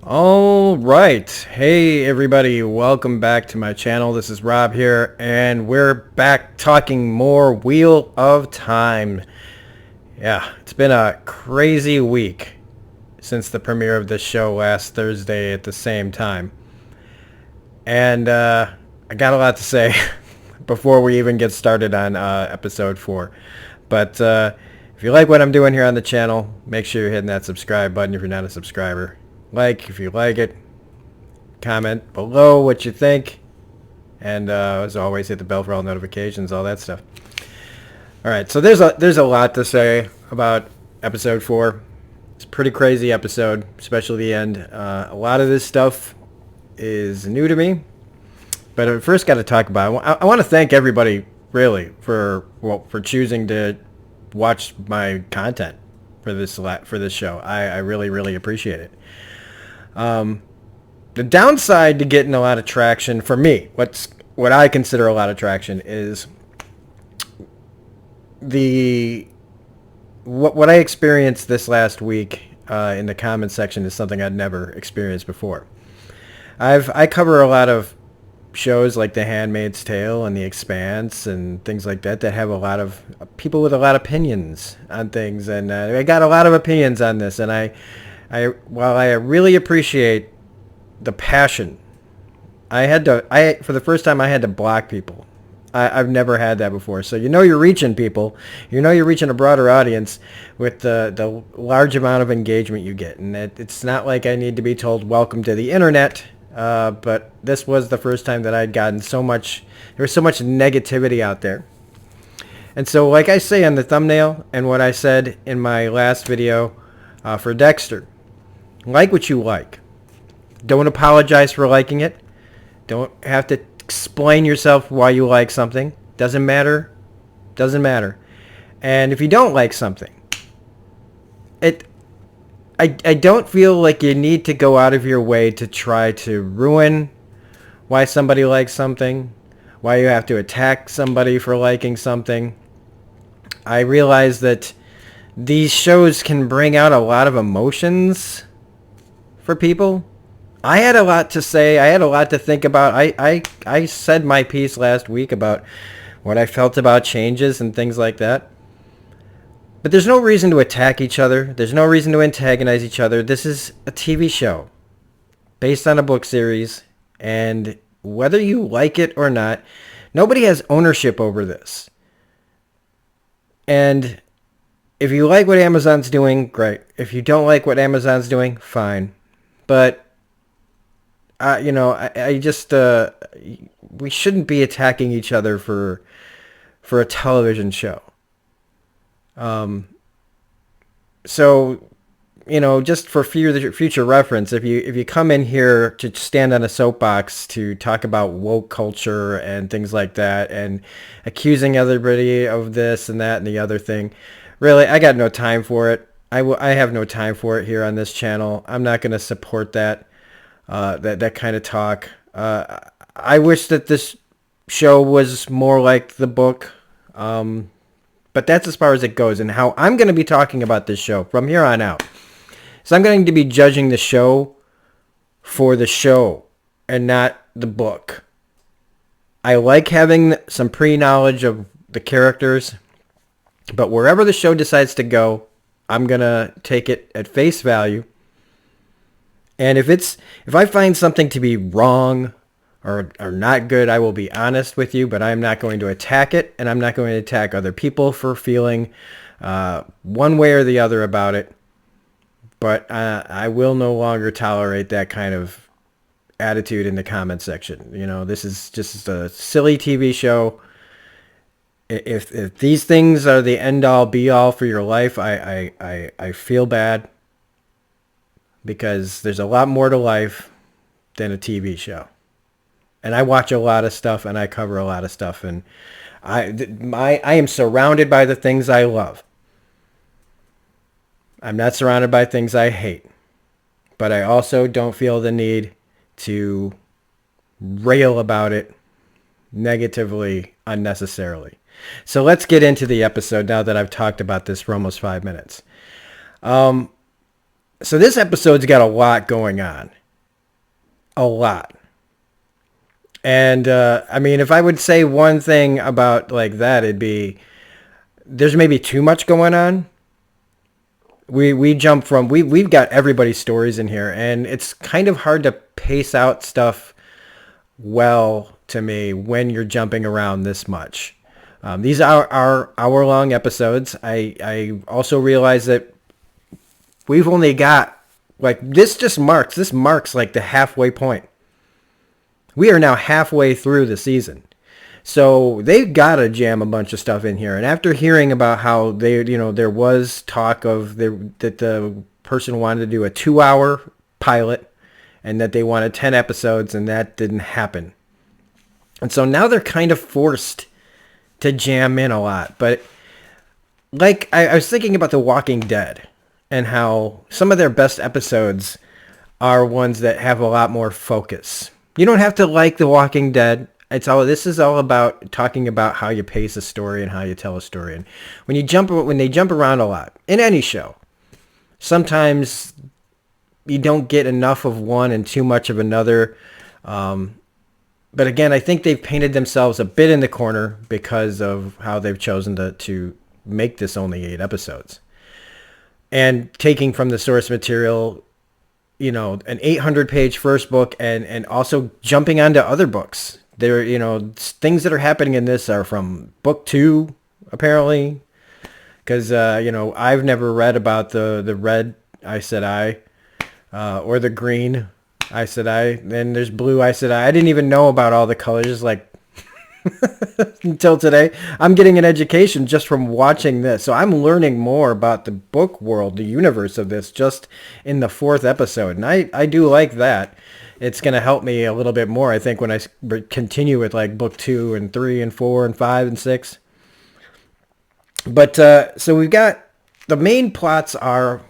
All right. Hey, everybody. Welcome back to my channel. This is Rob here, and we're back talking more Wheel of Time. Yeah, it's been a crazy week since the premiere of this show last Thursday at the same time. And I got a lot to say before we even get started on episode 4. But if you like what I'm doing here on the channel, make sure you're hitting that subscribe button if you're not a subscriber. Like if you like it, comment below what you think, and as always, hit the bell for all notifications, all that stuff. All right, so there's a lot to say about episode 4. It's a pretty crazy episode, especially the end. A lot of this stuff is new to me, but I first got to talk about it. I want to thank everybody really for choosing to watch my content for this show. I really appreciate it. The downside to getting a lot of traction for me, what I consider a lot of traction, is what I experienced this last week in the comment section is something I'd never experienced before. I cover a lot of shows like The Handmaid's Tale and The Expanse and things like that have a lot of people with a lot of opinions on things, and I got a lot of opinions on this, and while I really appreciate the passion, for the first time I had to block people. I've never had that before. So you're reaching people, you're reaching a broader audience with the large amount of engagement you get. And it's not like I need to be told welcome to the internet, but this was the first time that I'd gotten there was so much negativity out there. And so like I say on the thumbnail and what I said in my last video for Dexter, like what you like. Don't apologize for liking it. Don't have to explain yourself why you like something. Doesn't matter. And if you don't like something, I don't feel like you need to go out of your way to try to ruin why somebody likes something, why you have to attack somebody for liking something. I realize that these shows can bring out a lot of emotions for people. I had a lot to say. I had a lot to think about. I said my piece last week about what I felt about changes and things like that. But there's no reason to attack each other. There's no reason to antagonize each other. This is a TV show based on a book series, and whether you like it or not, nobody has ownership over this. And if you like what Amazon's doing, great. If you don't like what Amazon's doing, fine. But, I just, we shouldn't be attacking each other for a television show. So, just for future reference, if you come in here to stand on a soapbox to talk about woke culture and things like that and accusing everybody of this and that and the other thing, really, I got no time for it. I have no time for it here on this channel. I'm not going to support that kind of talk. I wish that this show was more like the book, but that's as far as it goes. And how I'm going to be talking about this show from here on out. So I'm going to be judging the show for the show and not the book. I like having some pre-knowledge of the characters, but wherever the show decides to go, I'm going to take it at face value. And if I find something to be wrong or not good, I will be honest with you, but I'm not going to attack it, and I'm not going to attack other people for feeling one way or the other about it. But I will no longer tolerate that kind of attitude in the comment section. This is just a silly TV show. If these things are the end-all, be-all for your life, I feel bad, because there's a lot more to life than a TV show. And I watch a lot of stuff, and I cover a lot of stuff, and I am surrounded by the things I love. I'm not surrounded by things I hate. But I also don't feel the need to rail about it negatively, unnecessarily. So let's get into the episode now that I've talked about this for almost 5 minutes. So this episode's got a lot going on. a lot. And I mean, if I would say one thing about like that, it'd be there's maybe too much going on. We jump from we've got everybody's stories in here, and it's kind of hard to pace out stuff well to me when you're jumping around this much. These are hour-long episodes. I also realize that we've only got like this marks like the halfway point. We are now halfway through the season. So they've got to jam a bunch of stuff in here. And after hearing about how there was talk of that the person wanted to do a 2-hour pilot and that they wanted 10 episodes and that didn't happen. And so now they're kind of forced to jam in a lot. But like I was thinking about The Walking Dead and how some of their best episodes are ones that have a lot more focus. You don't have to like The Walking Dead. This is all about talking about how you pace a story and how you tell a story. And when they jump around a lot in any show, sometimes you don't get enough of one and too much of another. But again, I think they've painted themselves a bit in the corner because of how they've chosen to make this only 8 episodes. And taking from the source material, an 800-page first book and also jumping onto other books. There, things that are happening in this are from book 2, apparently. Because, I've never read about the red Aes Sedai or the green Aes Sedai. Then there's blue Aes Sedai. I didn't even know about all the colors, like, until today. I'm getting an education just from watching this. So I'm learning more about the book world, the universe of this, just in the 4th episode. And I do like that. It's going to help me a little bit more, I think, when I continue with like book 2 and 3 and 4 and 5 and 6. But so we've got the main plots are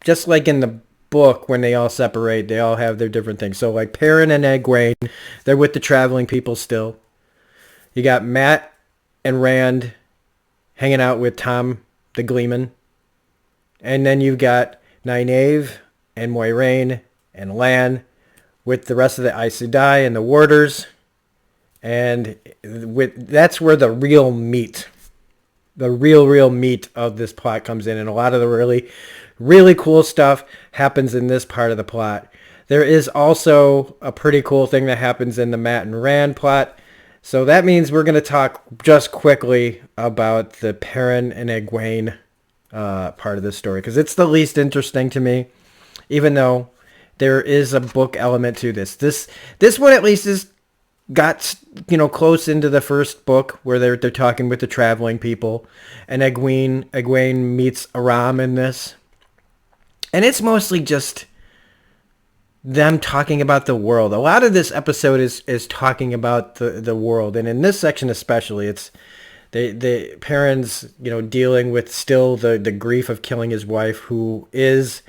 just like in the book when they all separate, they all have their different things. So like Perrin and Egwene, they're with the traveling people still. You got Mat and Rand hanging out with Tom the Gleeman. And then you've got Nynaeve and Moiraine and Lan with the rest of the Aes Sedai and the Warders. And that's where the real meat, the real meat of this plot comes in. And a lot of the really, really cool stuff happens in this part of the plot. There is also a pretty cool thing that happens in the Mat and Rand plot. So that means we're going to talk just quickly about the Perrin and Egwene part of this story, because it's the least interesting to me, even though there is a book element to this. This one at least is got close into the first book where they're talking with the traveling people, and Egwene meets Aram in this, and it's mostly just them talking about the world. A lot of this episode is talking about the world, and in this section especially, it's the Perrin's dealing with still the grief of killing his wife, who is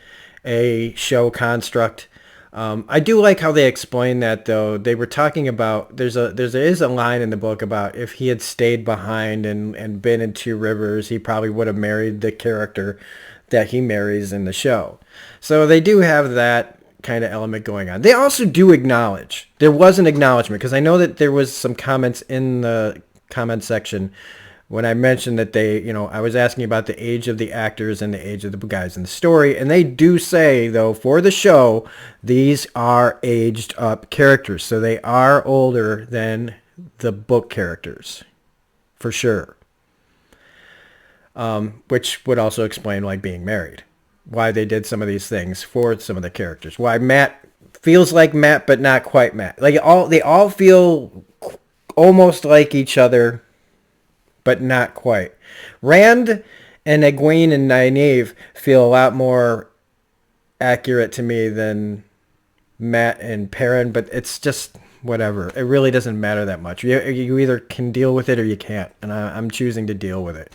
a show construct. I do like how they explain that, though. They were talking about there is a line in the book about if he had stayed behind and been in Two Rivers, he probably would have married the character that he marries in the show. So they do have that kind of element going on. They also do acknowledge, there was an acknowledgement, because I know that there was some comments in the comment section when I mentioned that I was asking about the age of the actors and the age of the guys in the story, and they do say, though, for the show, these are aged up characters, so they are older than the book characters, for sure. Which would also explain like being married, why they did some of these things for some of the characters, why Mat feels like Mat but not quite Mat. Like they all feel almost like each other, but not quite. Rand and Egwene and Nynaeve feel a lot more accurate to me than Mat and Perrin, but it's just whatever. It really doesn't matter that much. You either can deal with it or you can't, and I'm choosing to deal with it.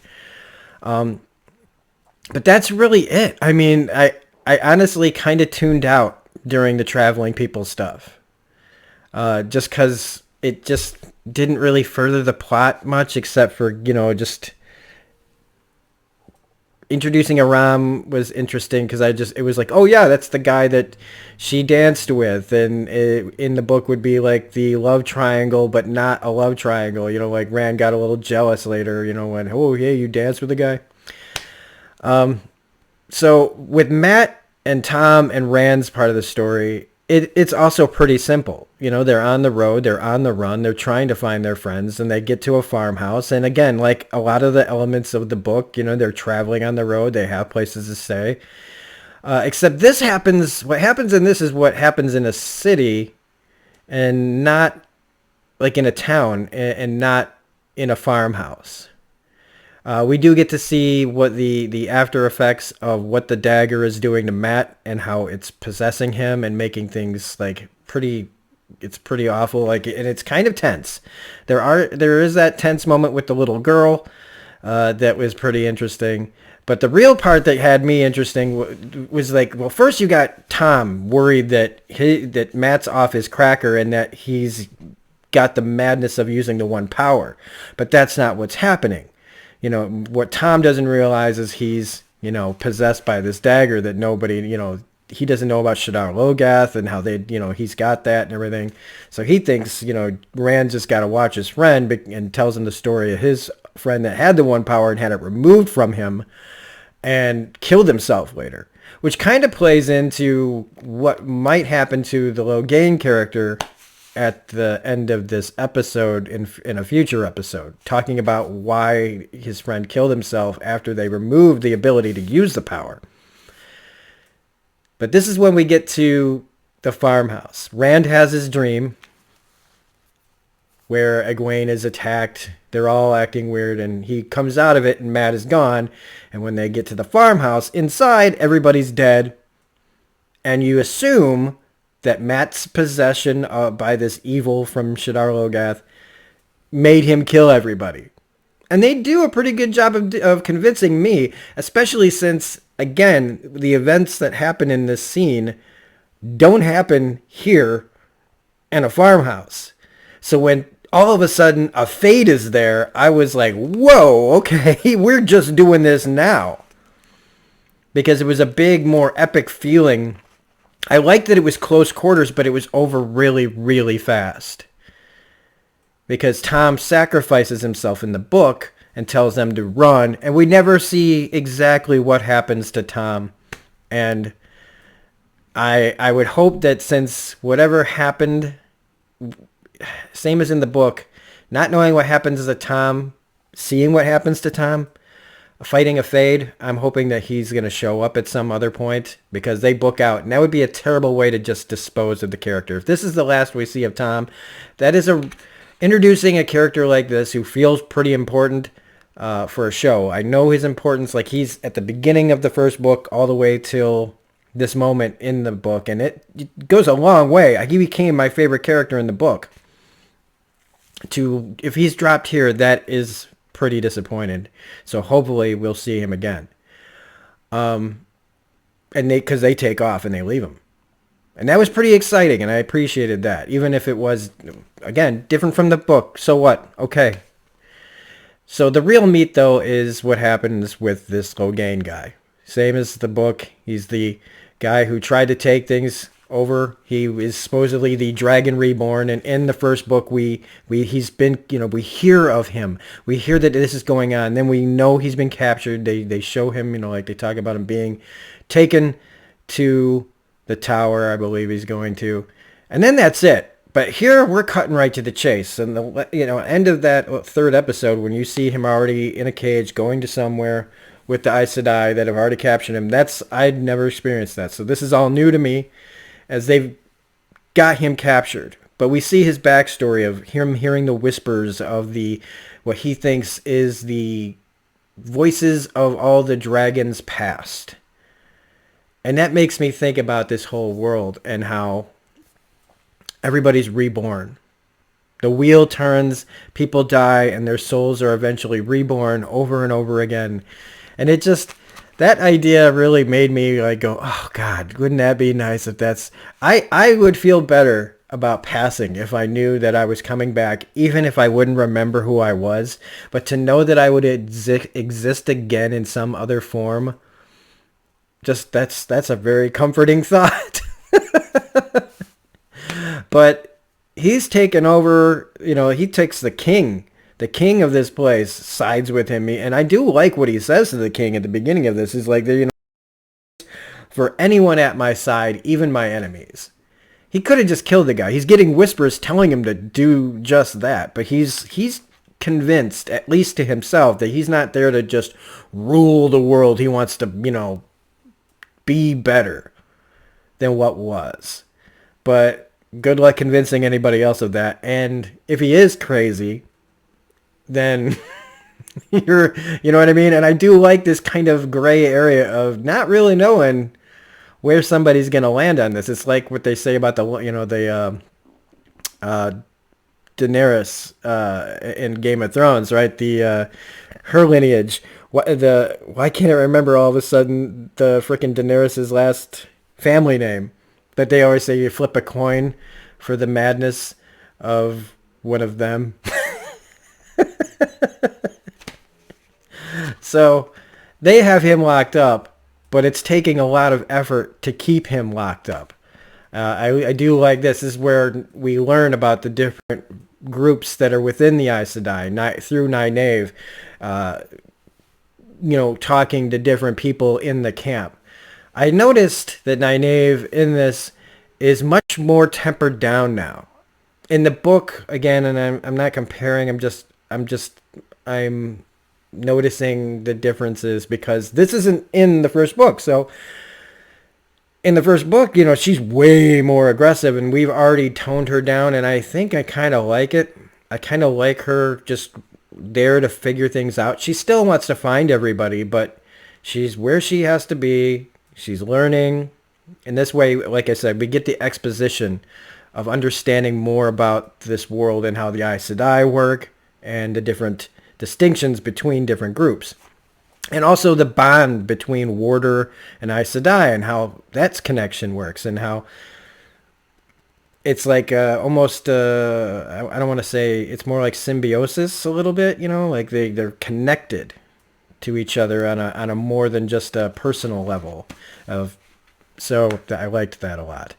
But that's really it. I mean, I honestly kind of tuned out during the traveling people stuff. Just because it just didn't really further the plot much, except for, introducing Aram was interesting because it was like, oh yeah, that's the guy that she danced with, and in the book would be like the love triangle, but not a love triangle. Like Rand got a little jealous later, when, oh yeah, you danced with the guy. So with Mat and Tom and Rand's part of the story, it's also pretty simple. They're on the road, they're on the run, they're trying to find their friends, and they get to a farmhouse. And again, like a lot of the elements of the book, they're traveling on the road, they have places to stay. Except what happens in this is what happens in a city and not like in a town and not in a farmhouse. We do get to see what the after effects of what the dagger is doing to Mat and how it's possessing him and making things like it's pretty awful. Like, and it's kind of tense. There is that tense moment with the little girl that was pretty interesting. But the real part that had me interesting was like, well, first you got Tom worried that Mat's off his cracker and that he's got the madness of using the one power. But that's not what's happening. What Tom doesn't realize is he's, possessed by this dagger that nobody, he doesn't know about Shadar Logath and how he's got that and everything. So he thinks, Rand just got to watch his friend and tells him the story of his friend that had the one power and had it removed from him and killed himself later, which kind of plays into what might happen to the Logain character at the end of this episode in a future episode, talking about why his friend killed himself after they removed the ability to use the power. But this is when we get to the farmhouse. Rand has his dream where Egwene is attacked. They're all acting weird, and he comes out of it, and Mat is gone. And when they get to the farmhouse, inside, everybody's dead. And you assume that Mat's possession by this evil from Shadar Logath made him kill everybody. And they do a pretty good job of convincing me, especially since, again, the events that happen in this scene don't happen here in a farmhouse. So when all of a sudden a fade is there, I was like, whoa, okay, we're just doing this now. Because it was a big, more epic feeling. I liked that it was close quarters, but it was over really, really fast. Because Tom sacrifices himself in the book and tells them to run, and we never see exactly what happens to Tom. And I would hope that since whatever happened, same as in the book, not knowing what happens to Tom, seeing what happens to Tom, fighting a fade, I'm hoping that he's going to show up at some other point because they book out. And that would be a terrible way to just dispose of the character. If this is the last we see of Tom, that is introducing a character like this who feels pretty important for a show. I know his importance, like he's at the beginning of the first book all the way till this moment in the book. And it goes a long way. He became my favorite character in the book. If he's dropped here, that is pretty disappointed. So hopefully we'll see him again. And because they take off and they leave him. And that was pretty exciting, and I appreciated that. Even if it was, again, different from the book. So what? Okay. So the real meat, though, is what happens with this Logain guy. Same as the book. He's the guy who tried to take things over. He is supposedly the Dragon Reborn, and in the first book, he's been, we hear of him. We hear that this is going on. Then we know he's been captured. They show him, like they talk about him being taken to the tower, I believe he's going to, and then that's it. But here we're cutting right to the chase, and the end of that third episode when you see him already in a cage going to somewhere with the Aes Sedai that have already captured him. I'd never experienced that, so this is all new to me. As they've got him captured. But we see his backstory of him hearing the whispers of what he thinks is the voices of all the dragons past. And that makes me think about this whole world and how everybody's reborn. The wheel turns, people die, and their souls are eventually reborn over and over again. And that idea really made me go, oh God, wouldn't that be nice if that's... I would feel better about passing if I knew that I was coming back, even if I wouldn't remember who I was. But to know that I would exist again in some other form, just that's a very comforting thought. But he's taken over, he takes the king. The king of this place sides with him. And I do like what he says to the king at the beginning of this. He's like, for anyone at my side, even my enemies. He could have just killed the guy. He's getting whispers telling him to do just that. But he's convinced, at least to himself, that he's not there to just rule the world. He wants to, be better than what was. But good luck convincing anybody else of that. And if he is crazy, then you know what I mean? And I do like this kind of gray area of not really knowing where somebody's going to land on this. It's like what they say about Daenerys in Game of Thrones, right? Her lineage. Why can't I remember all of a sudden the frickin' Daenerys' last family name? But they always say you flip a coin for the madness of one of them. So they have him locked up, but it's taking a lot of effort to keep him locked up. I do like this. This is where we learn about the different groups that are within the Aes Sedai through Nynaeve, talking to different people in the camp. I noticed that Nynaeve in this is much more tempered down now. In the book, again, and I'm not comparing, I'm noticing the differences because this isn't in the first book. So in the first book, she's way more aggressive and we've already toned her down, and I think I kind of like it. I kind of like her just there to figure things out. She still wants to find everybody, but she's where she has to be. She's learning. In this way, like I said, we get the exposition of understanding more about this world and how the Aes Sedai work and the different distinctions between different groups. And also the bond between Warder and Aes Sedai and how that connection works and how it's like almost, I don't want to say, it's more like symbiosis a little bit, like they're connected to each other on a more than just a personal level of. So I liked that a lot.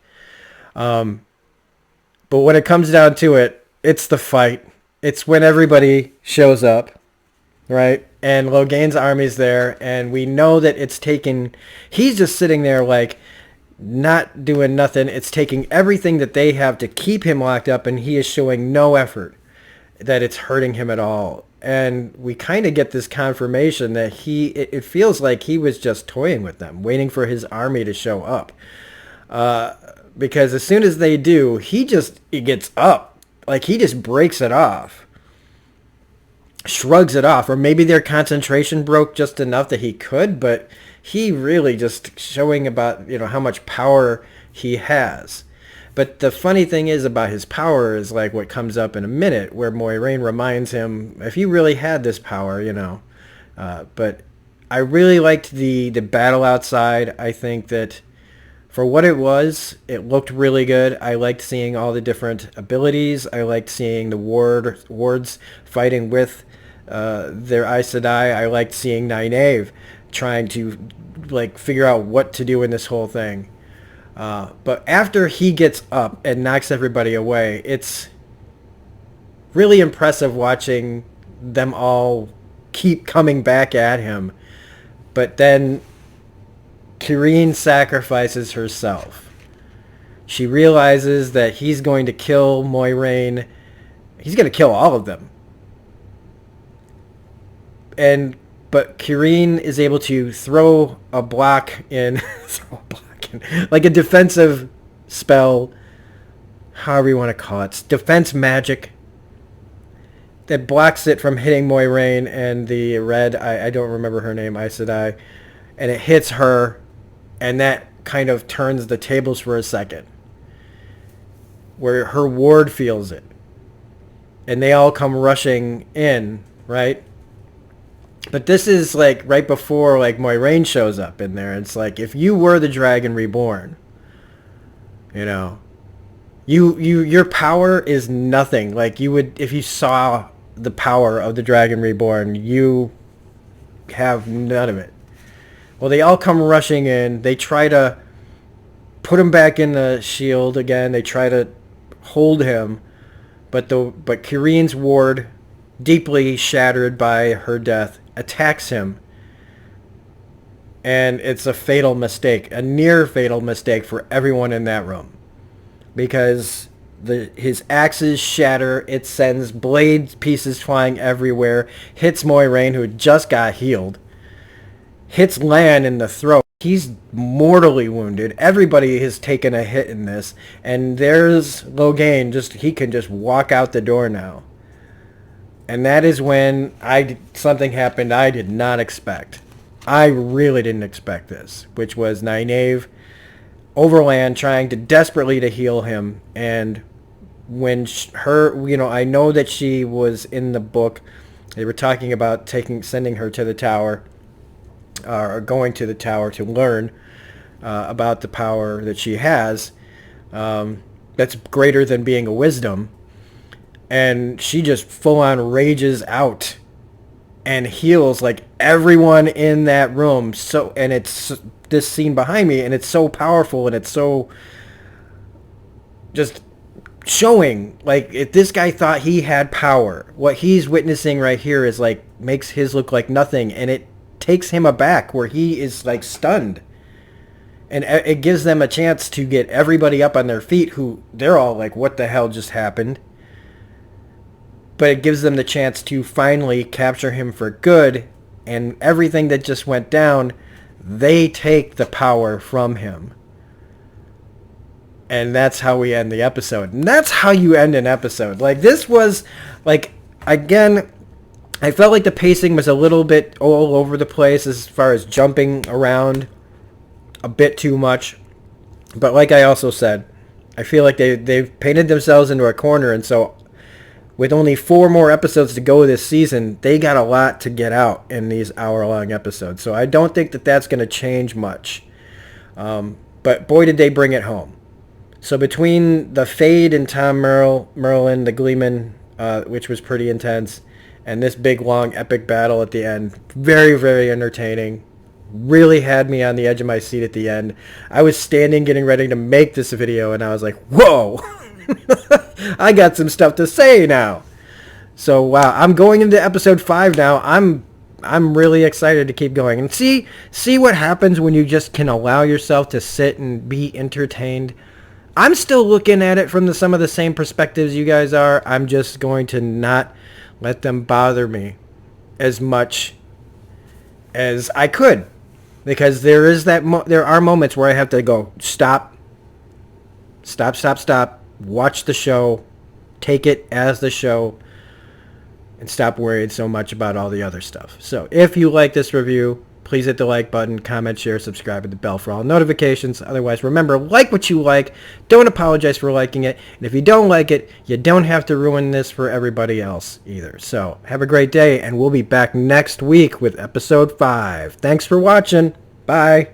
But when it comes down to it, it's the fight. It's when everybody shows up, right? And Logain's army's there, and we know that it's taken. He's just sitting there like not doing nothing. It's taking everything that they have to keep him locked up, and he is showing no effort that it's hurting him at all. And we kind of get this confirmation that it feels like he was just toying with them, waiting for his army to show up. Because as soon as they do, he gets up. Like he just breaks it off. Shrugs it off. Or maybe their concentration broke just enough that he could, but he really just showing about, how much power he has. But the funny thing is about his power is like what comes up in a minute, where Moiraine reminds him, if you really had this power, But I really liked the battle outside. I think that for what it was, it looked really good. I liked seeing all the different abilities. I liked seeing the wards fighting with their Aes Sedai. I liked seeing Nynaeve trying to figure out what to do in this whole thing. But after he gets up and knocks everybody away, it's really impressive watching them all keep coming back at him. But then Kirine sacrifices herself. She realizes that he's going to kill Moiraine. He's going to kill all of them. But Kirine is able to throw a block in... like a defensive spell, however you want to call it, defense magic that blocks it from hitting Moiraine and the red, I don't remember her name, Aes Sedai, and it hits her, and that kind of turns the tables for a second, where her ward feels it, and they all come rushing in, right? But this is right before Moiraine shows up in there. It's like if you were the Dragon Reborn, Your power is nothing. Like, you would, if you saw the power of the Dragon Reborn, you have none of it. Well, they all come rushing in. They try to put him back in the shield again. They try to hold him, but Kyrie's ward, deeply shattered by her death, attacks him. And it's a fatal mistake, a near fatal mistake for everyone in that room. Because his axes shatter, it sends blade pieces flying everywhere, hits Moiraine, who just got healed, hits Lan in the throat. He's mortally wounded. Everybody has taken a hit in this, and there's Logain. He can just walk out the door now. And that is when something happened I did not expect. I really didn't expect this, which was Nynaeve Overland trying to desperately to heal him. And when I know that she was in the book, they were talking about sending her to the tower, or going to the tower to learn about the power that she has. That's greater than being a wisdom. And she just full on rages out and heals like everyone in that room. So, and it's this scene behind me, and it's so powerful, and it's so just showing, like, if this guy thought he had power, what he's witnessing right here is like makes his look like nothing, and it takes him aback where he is like stunned. And it gives them a chance to get everybody up on their feet, who they're all like, what the hell just happened? But it gives them the chance to finally capture him for good, and everything that just went down, they take the power from him. And that's how we end the episode. And that's how you end an episode. Like, this was, like, again, I felt like the pacing was a little bit all over the place as far as jumping around a bit too much. But like I also said, I feel like they've painted themselves into a corner, and so with only 4 more episodes to go this season, they got a lot to get out in these hour-long episodes. So I don't think that that's going to change much. But boy, did they bring it home. So between the Fade and Tom Merlin, the Gleeman, which was pretty intense, and this big, long, epic battle at the end, very, very entertaining. Really had me on the edge of my seat at the end. I was standing getting ready to make this video, and I was like, whoa! I got some stuff to say now. So wow, I'm going into episode 5 now. I'm really excited to keep going and see what happens when you just can allow yourself to sit and be entertained. I'm still looking at it from some of the same perspectives you guys are. I'm just going to not let them bother me as much as I could, because there are moments where I have to go stop. Watch the show, take it as the show, and stop worrying so much about all the other stuff. So if you like this review, please hit the like button, comment, share, subscribe, and the bell for all notifications. Otherwise, remember, like what you like. Don't apologize for liking it. And if you don't like it, you don't have to ruin this for everybody else either. So have a great day, and we'll be back next week with episode 5. Thanks for watching. Bye.